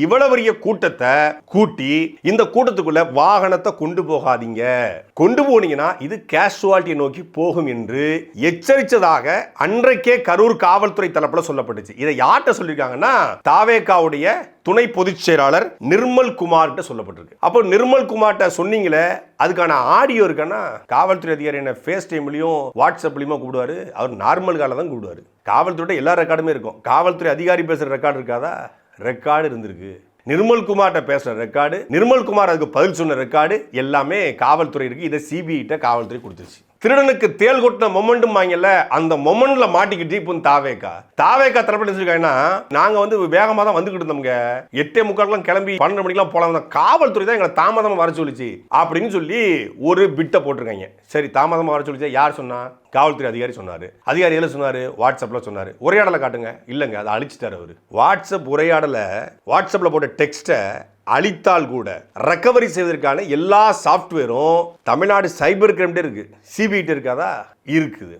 இவ்வளவு பெரிய கூட்டத்தை கூட்டி இந்த கூட்டத்துக்குள்ள வாகனத்தை கொண்டு போகாதீங்க, கொண்டு போனீங்கன்னா இது கேஷுவாலிட்டியை நோக்கி போகும் என்று எச்சரித்ததாக அன்றைக்கே கரூர் காவல்துறை தரப்புல சொல்லப்பட்டுச்சு. இதை யார்கிட்ட சொல்லியிருக்காங்கன்னா தாவேகாவுடைய துணை பொதுச் செயலாளர் நிர்மல் குமார் சொல்லப்பட்டிருக்கு. அப்போ நிர்மல் குமார்ட்ட சொன்னீங்களே, அதுக்கான ஆடியோ இருக்கானா? காவல்துறை அதிகாரி என்ன ஃபேஸ் டைம்லயும் வாட்ஸ்அப்லயுமா கூப்பிடுவாரு? அவர் நார்மல் கால தான் கூப்பிடுவாரு. காவல்துறை எல்லா ரெக்கார்டுமே இருக்கும். காவல்துறை அதிகாரி பேசுற ரெக்கார்டு இருக்காதா? ரெக்கார்டு இருந்திருக்கு. நிர்மல் குமார்ட்ட பேசுற ரெக்கார்டு, நிர்மல் குமார் அதுக்கு பதில் சொன்ன ரெக்கார்டு எல்லாமே காவல்துறை இருக்கு. இதை சிபிஐ காவல்துறை கொடுத்துருச்சு. திருடனுக்கு தேல் கொட்டின மொமெண்ட்டும் வாங்கல, அந்த மொமெண்ட்ல மாட்டிக்கிட்டு இப்போ தாவேகா தரப்பு சொல்லிருக்காங்கன்னா, நாங்க வேகமா தான் வந்துகிட்டு இருந்தோம்ங்க, 8:45 கிளம்பி 12 மணிக்கெல்லாம் போலாம், காவல்துறை தான் எங்களை தாமதமா வர சொல்லிச்சு அப்படின்னு சொல்லி ஒரு பிட்டை போட்டிருக்காங்க. சரி, தாமதமா வர சொல்லிச்சு யார் சொன்னா? காவல்துறை அதிகாரி சொன்னாரு. அதிகாரி எதுல சொன்னாரு? வாட்ஸ்அப்ல சொன்னாரு. உரையாடலை காட்டுங்க. இல்லங்க, அதை அழிச்சிட்டாரு அவரு. வாட்ஸ்அப் உரையாடலை, வாட்ஸ்அப்ல போட்ட டெக்ஸ்ட்டை அழித்தால் கூட ரெக்கவரி செய்வதற்கான எல்லா சாஃப்ட்வேரும் தமிழ்நாடு சைபர் கிரைம் இருக்கு. சிபிஐ இருக்காதா? இருக்குது.